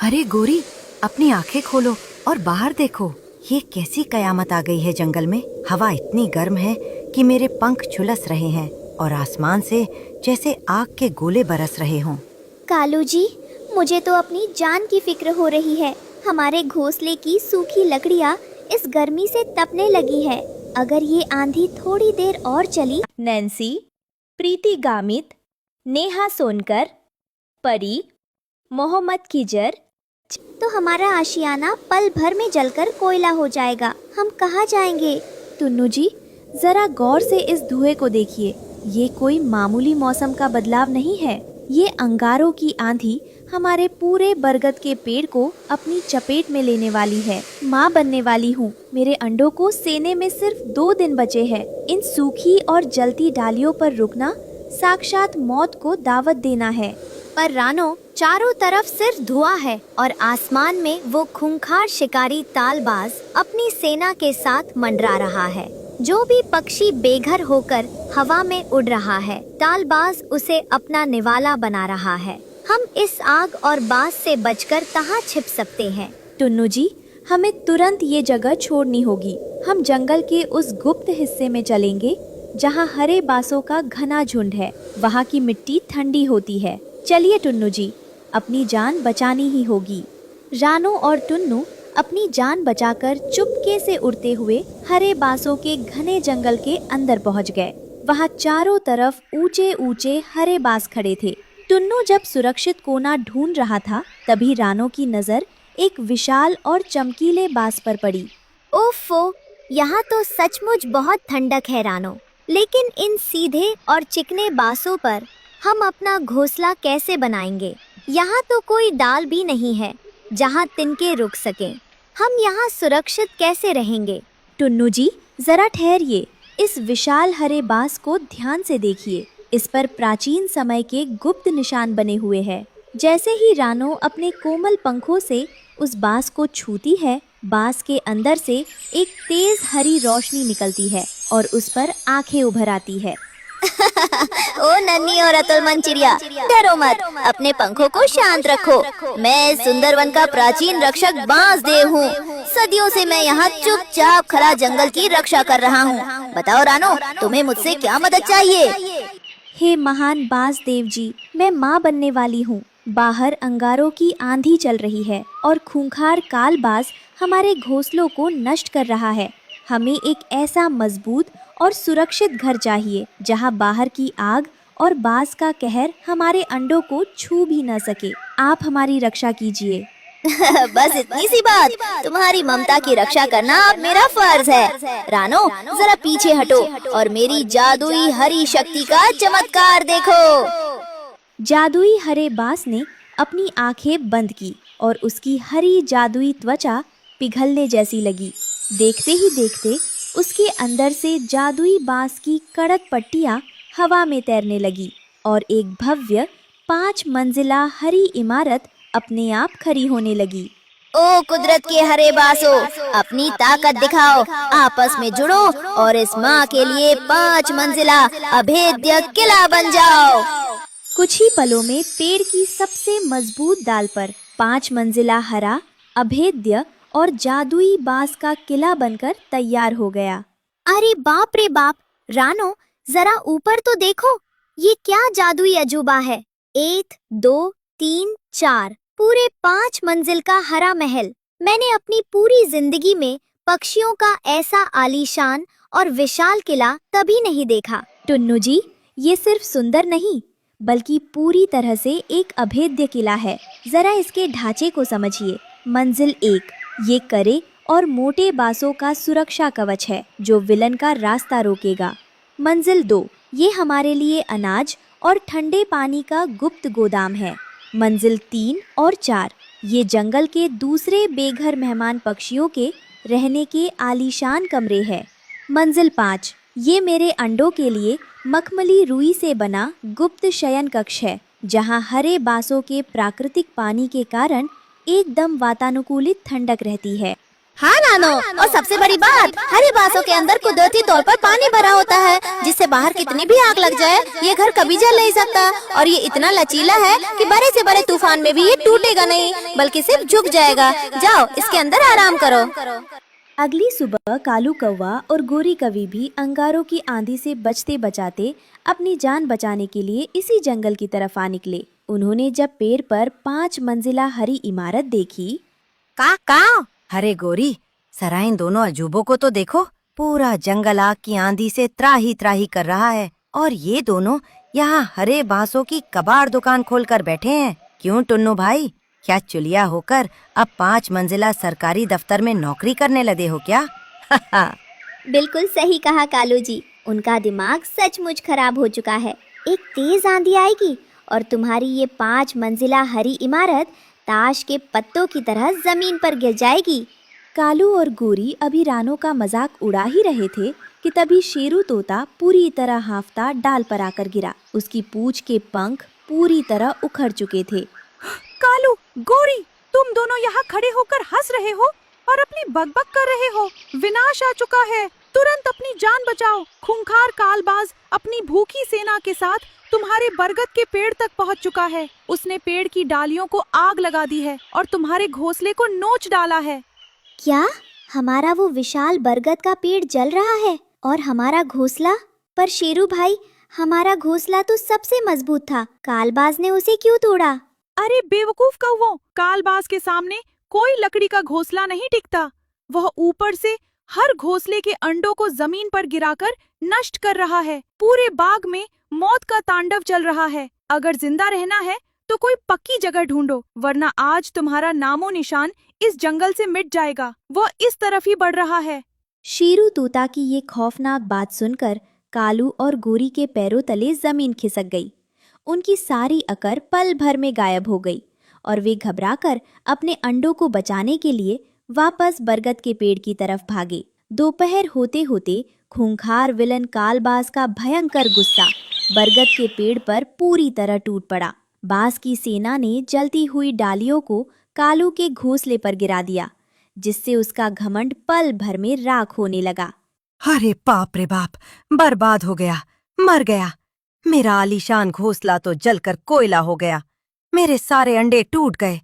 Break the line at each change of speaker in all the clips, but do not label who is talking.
अरे गोरी, अपनी आंखें खोलो और बाहर देखो। ये कैसी कयामत आ गई है जंगल में। हवा इतनी गर्म है कि मेरे पंख झुलस रहे हैं और आसमान से जैसे आग के गोले बरस रहे हों।
कालू जी, मुझे तो अपनी जान की फिक्र हो रही है। हमारे घोंसले की सूखी लकड़ियाँ इस गर्मी से तपने लगी है। अगर ये आंधी थोड़ी देर और चली।
नैन्सी, प्रीति गामित, नेहा सोनकर, परी, मोहम्मद खिजर,
तो हमारा आशियाना पल भर में जलकर कोयला हो जाएगा। हम कहाँ जाएंगे?
टुन्नू जी, जरा गौर से इस धुएं को देखिए। ये कोई मामूली मौसम का बदलाव नहीं है। ये अंगारों की आंधी हमारे पूरे बरगद के पेड़ को अपनी चपेट में लेने वाली है। माँ बनने वाली हूँ। मेरे अंडों को सेने में सिर्फ 2 दिन बचे हैं। इन सूखी और जलती डालियों पर रुकना साक्षात मौत को दावत देना है।
पर रानो, चारों तरफ सिर्फ धुआं है और आसमान में वो खूंखार शिकारी तालबाज अपनी सेना के साथ मंडरा रहा है। जो भी पक्षी बेघर होकर हवा में उड़ रहा है, तालबाज उसे अपना निवाला बना रहा है। हम इस आग और बास से बचकर कहाँ छिप सकते हैं?
टुन्नू जी, हमें तुरंत ये जगह छोड़नी होगी। हम जंगल के उस गुप्त हिस्से में चलेंगे जहाँ हरे बांसों का घना झुंड है। वहाँ की मिट्टी ठंडी होती है। चलिए टुन्नू जी, अपनी जान बचानी ही होगी। रानो और टुन्नू अपनी जान बचाकर चुपके से उड़ते हुए हरे बांसों के घने जंगल के अंदर पहुंच गए। वहां चारों तरफ ऊंचे ऊंचे हरे बांस खड़े थे। टुन्नू जब सुरक्षित कोना ढूंढ रहा था, तभी रानो की नजर एक विशाल और चमकीले बांस पर पड़ी।
ओफो, यहाँ तो सचमुच बहुत ठंडक है रानो। लेकिन इन सीधे और चिकने बांसों पर हम अपना घोंसला कैसे बनाएंगे? यहाँ तो कोई डाल भी नहीं है जहाँ तिनके रुक सकें। हम यहाँ सुरक्षित कैसे रहेंगे?
टुन्नू जी, जरा ठहरिए। इस विशाल हरे बांस को ध्यान से देखिए। इस पर प्राचीन समय के गुप्त निशान बने हुए हैं। जैसे ही रानो अपने कोमल पंखों से उस बांस को छूती है, बांस के अंदर से एक तेज हरी रोशनी निकलती है और उस पर आंखें उभर आती है।
ओ नन्ही और अतुलमन चिड़िया, डरो मत, अपने पंखों को शांत रखो। मैं इस सुंदर वन का प्राचीन रक्षक बांसदेव हूँ। सदियों से मैं यहाँ चुपचाप खड़ा जंगल की रक्षा कर रहा हूँ। बताओ रानो, तुम्हें मुझसे क्या मदद चाहिए?
हे महान बांसदेव जी, मैं माँ बनने वाली हूँ। बाहर अंगारों की आंधी चल रही है और खूंखार कालबाज हमारे घोंसलों को नष्ट कर रहा है। हमें एक ऐसा मजबूत और सुरक्षित घर चाहिए जहां बाहर की आग और बांस का कहर हमारे अंडों को छू भी न सके। आप हमारी रक्षा कीजिए।
बस इतनी सी बात? तुम्हारी ममता की रक्षा करना अब मेरा फर्ज है। रानो, जरा पीछे हटो और मेरी जादुई हरी शक्ति का चमत्कार देखो।
जादुई हरे बांस ने अपनी आंखें बंद की और उसकी हरी जादुई त्वचा पिघलने जैसी लगी। देखते ही देखते उसके अंदर से जादुई बांस की कड़क पट्टियां हवा में तैरने लगी और एक भव्य 5 मंजिला हरी इमारत अपने आप खड़ी होने लगी।
ओ कुदरत के हरे बांसों, अपनी ताकत दिखाओ, आपस में जुड़ो और इस माँ के लिए 5 मंजिला अभेद्य किला बन जाओ।
कुछ ही पलों में पेड़ की सबसे मजबूत डाल पर 5 मंजिला हरा, अभेद्य और जादुई बांस का किला बनकर तैयार हो गया।
अरे बाप रे बाप! रानो, जरा ऊपर तो देखो, ये क्या जादुई अजूबा है। 1, 2, 3, 4 पूरे 5 मंजिल का हरा महल। मैंने अपनी पूरी जिंदगी में पक्षियों का ऐसा आलीशान और विशाल किला कभी नहीं देखा।
टुन्नू जी, ये सिर्फ सुंदर नहीं बल्कि पूरी तरह से एक अभेद्य किला है। जरा इसके ढांचे को समझिए। मंजिल 1, ये करे और मोटे बांसों का सुरक्षा कवच है जो विलन का रास्ता रोकेगा। मंजिल 2, ये हमारे लिए अनाज और ठंडे पानी का गुप्त गोदाम है। मंजिल 3 और 4, ये जंगल के दूसरे बेघर मेहमान पक्षियों के रहने के आलीशान कमरे हैं। मंजिल 5, ये मेरे अंडों के लिए मखमली रुई से बना गुप्त शयन कक्ष है जहाँ हरे बांसों के प्राकृतिक पानी के कारण एकदम वातानुकूलित ठंडक रहती है।
हाँ नानो, और सबसे बड़ी बात, हरे बांसों के अंदर कुदरती तौर पर पानी भरा होता है, जिससे बाहर कितनी भी आग लग जाए ये घर कभी जल नहीं सकता। और ये इतना लचीला है कि बड़े से बड़े तूफान में भी ये टूटेगा नहीं, बल्कि सिर्फ झुक जाएगा। जाओ इसके अंदर आराम करो।
अगली सुबह कालू कौवा और गोरी कवि भी अंगारों की आंधी से बचते बचाते अपनी जान बचाने के लिए इसी जंगल की तरफ आ निकले। उन्होंने जब पेड़ पर 5 मंजिला हरी इमारत देखी,
का अरे गोरी, सरा इन दोनों अजूबों को तो देखो। पूरा जंगल आग की आंधी से त्राही त्राही कर रहा है और ये दोनों यहाँ हरे बांसों की कबाड़ दुकान खोलकर बैठे हैं। क्यों टुन्नू भाई, क्या चुलिया होकर अब 5 मंजिला सरकारी दफ्तर में नौकरी करने लगे हो क्या?
बिल्कुल सही कहा कालू जी, उनका दिमाग सचमुच खराब हो चुका है। एक तेज आंधी आएगी और तुम्हारी ये 5 मंजिला हरी इमारत ताश के पत्तों की तरह जमीन पर गिर जाएगी।
कालू और गोरी अभी रानो का मजाक उड़ा ही रहे थे कि तभी शेरू तोता पूरी तरह हांफता डाल पर आकर गिरा। उसकी पूंछ के पंख पूरी तरह उखड़ चुके थे।
कालू, गोरी, तुम दोनों यहाँ खड़े होकर हंस रहे हो और अपनी बकबक कर रहे हो। विनाश आ चुका है, तुरंत अपनी जान बचाओ। खूंखार कालबाज अपनी भूखी सेना के साथ तुम्हारे बरगद के पेड़ तक पहुँच चुका है। उसने पेड़ की डालियों को आग लगा दी है और तुम्हारे घोंसले को नोच डाला है।
क्या हमारा वो विशाल बरगद का पेड़ जल रहा है और हमारा घोंसला? पर शेरू भाई, हमारा घोंसला तो सबसे मजबूत था, कालबाज ने उसे क्यों तोड़ा?
अरे बेवकूफ कौवों, कालबाज के सामने कोई लकड़ी का घोंसला नहीं टिकता। वह ऊपर से हर घोंसले के अंडों को जमीन पर गिराकर नष्ट कर रहा है। पूरे बाग में मौत का तांडव चल रहा है। अगर जिंदा रहना है तो कोई पक्की जगह ढूंढो, वरना आज तुम्हारा नामो निशान इस जंगल से मिट जाएगा। वह इस तरफ ही बढ़ रहा है।
शेरू तोता की ये खौफनाक बात सुनकर कालू और गोरी के पैरों तले जमीन खिसक गई। उनकी सारी अकड़ पल भर में गायब हो गई और वे घबराकर अपने अंडों को बचाने के लिए वापस बरगद के पेड़ की तरफ भागे। दोपहर होते होते खूंखार विलन कालबाज का भयंकर गुस्सा बरगद के पेड़ पर पूरी तरह टूट पड़ा। बांस की सेना ने जलती हुई डालियों को कालू के घोंसले पर गिरा दिया, जिससे उसका घमंड पल भर में राख होने लगा।
अरे बाप रे बाप, बर्बाद हो गया, मर गया। मेरा आलीशान घोंसला तो जलकर कोयला हो गया। मेरे सारे अंडे टूट गए।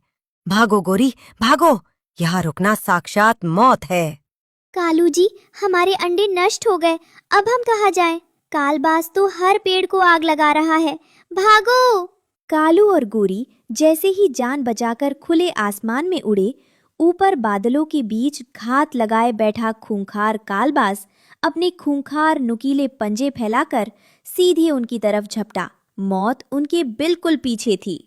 भागो गोरी, भागो, यहाँ रुकना साक्षात मौत है।
कालू जी, हमारे अंडे नष्ट हो गए, अब हम कहाँ जाएं? कालबाज तो हर पेड़ को आग लगा रहा है, भागो।
कालू और गोरी जैसे ही जान बचाकर खुले आसमान में उड़े, ऊपर बादलों के बीच घात लगाए बैठा खूंखार कालबाज अपने खूंखार नुकीले पंजे फैलाकर सीधे उनकी तरफ झपटा। मौत उनके बिल्कुल पीछे थी।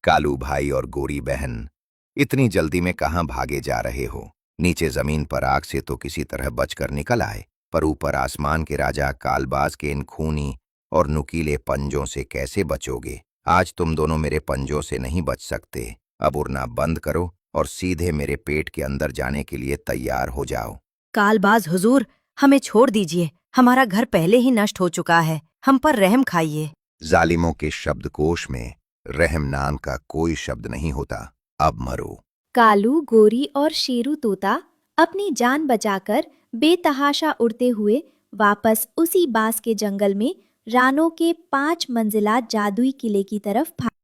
कालू भाई और गोरी बहन, इतनी जल्दी में कहाँ भागे जा रहे हो? नीचे जमीन पर आग से तो किसी तरह बचकर निकल आए, पर ऊपर आसमान के राजा कालबाज के इन खूनी और नुकीले पंजों से कैसे बचोगे? आज तुम दोनों मेरे पंजों से नहीं बच सकते। अब उड़ना बंद करो और सीधे मेरे पेट के अंदर जाने के लिए तैयार हो जाओ।
कालबाज हुजूर, हमें छोड़ दीजिए, हमारा घर पहले ही नष्ट हो चुका है, हम पर रहम खाइए।
जालिमों के शब्दकोश में रहम नाम का कोई शब्द नहीं होता। अब मरो।
कालू, गोरी और शेरू तोता अपनी जान बचाकर बेतहाशा उड़ते हुए वापस उसी बांस के जंगल में रानो के 5 मंजिला जादुई किले की तरफ भागे।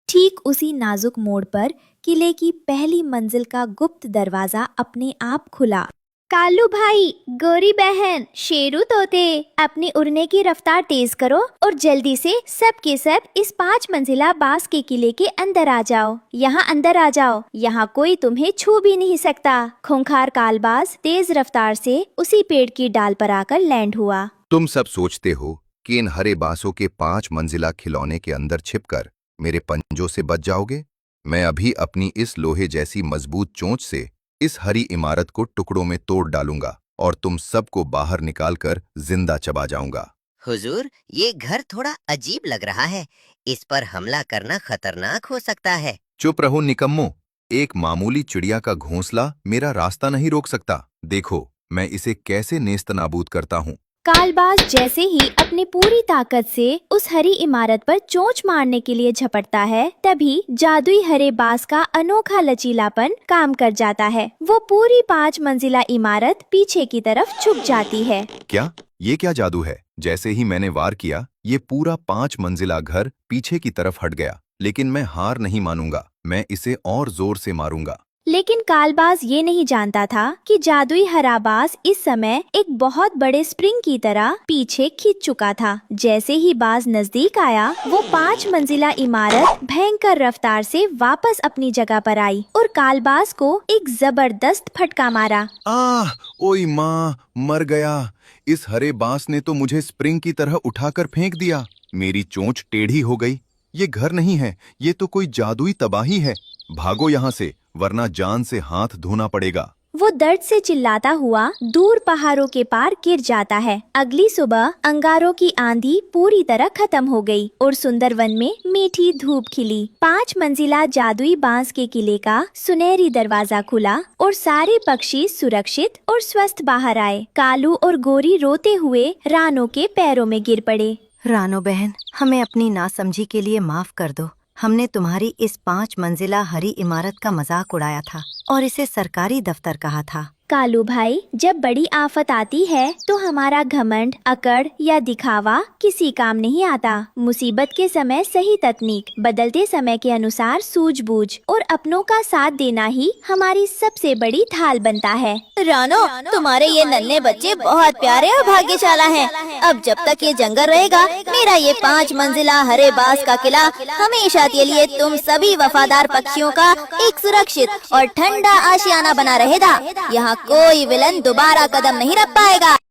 ठीक उसी नाजुक मोड़ पर किले की पहली मंजिल का गुप्त दरवाजा अपने आप खुला।
कालू भाई, गोरी बहन, शेरू तोते, अपनी उड़ने की रफ्तार तेज करो और जल्दी से सब के सब इस 5 मंजिला बांस के किले के अंदर आ जाओ। यहाँ अंदर आ जाओ, यहाँ कोई तुम्हें छू भी नहीं सकता। खूंखार कालबाज तेज रफ्तार से उसी पेड़ की डाल पर आकर लैंड हुआ।
तुम सब सोचते हो कि इन हरे बांसों के 5 मंजिला खिलौने के अंदर छिपकर मेरे पंजों से बच जाओगे? मैं अभी अपनी इस लोहे जैसी मजबूत चोंच से इस हरी इमारत को टुकड़ों में तोड़ डालूंगा और तुम सबको बाहर निकालकर जिंदा चबा जाऊंगा।
हुजूर, ये घर थोड़ा अजीब लग रहा है, इस पर हमला करना खतरनाक हो सकता है।
चुप रहो निकम्मो, एक मामूली चिड़िया का घोंसला मेरा रास्ता नहीं रोक सकता। देखो मैं इसे कैसे नेस्तनाबूद करता हूँ।
कालबाज जैसे ही अपनी पूरी ताकत से उस हरी इमारत पर चोंच मारने के लिए झपटता है, तभी जादुई हरे बांस का अनोखा लचीलापन काम कर जाता है। वो पूरी 5 मंजिला इमारत पीछे की तरफ झुक जाती है।
क्या ये क्या जादू है? जैसे ही मैंने वार किया, ये पूरा 5 मंजिला घर पीछे की तरफ हट गया। लेकिन मैं हार नहीं मानूंगा, मैं इसे और जोर से मारूंगा।
लेकिन कालबाज ये नहीं जानता था कि जादुई हरा बांस इस समय एक बहुत बड़े स्प्रिंग की तरह पीछे खींच चुका था। जैसे ही बांस नजदीक आया, वो 5 मंजिला इमारत भयंकर रफ्तार से वापस अपनी जगह पर आई और कालबाज को एक जबरदस्त फटका मारा।
आह, ओई माँ, मर गया। इस हरे बांस ने तो मुझे स्प्रिंग की तरह उठाकर फेंक दिया। मेरी चोंच टेढ़ी हो गई। ये घर नहीं है, ये तो कोई जादुई तबाही है। भागो यहाँ से, वरना जान से हाथ धोना पड़ेगा।
वो दर्द से चिल्लाता हुआ दूर पहाड़ों के पार गिर जाता है। अगली सुबह अंगारों की आंधी पूरी तरह खत्म हो गई और सुंदर वन में मीठी धूप खिली। 5 मंजिला जादुई बांस के किले का सुनहरी दरवाजा खुला और सारे पक्षी सुरक्षित और स्वस्थ बाहर आए। कालू और गोरी रोते हुए रानो के पैरों में गिर पड़े।
रानो बहन, हमें अपनी नासमझी के लिए माफ कर दो। हमने तुम्हारी इस 5 मंजिला हरी इमारत का मजाक उड़ाया था और इसे सरकारी दफ्तर कहा था।
कालू भाई, जब बड़ी आफत आती है तो हमारा घमंड, अकड़ या दिखावा किसी काम नहीं आता। मुसीबत के समय सही तकनीक, बदलते समय के अनुसार सूझबूझ और अपनों का साथ देना ही हमारी सबसे बड़ी ढाल बनता है।
रानो, तुम्हारे ये नन्हे बच्चे बहुत प्यारे और भाग्यशाला हैं। अब जब तक ये जंगल रहेगा, मेरा ये 5 मंजिला हरे बांस का किला हमेशा के लिए तुम सभी वफादार पक्षियों का एक सुरक्षित और ठंडा आशियाना बना रहेगा। यहाँ कोई विलन दोबारा कदम नहीं रख पाएगा।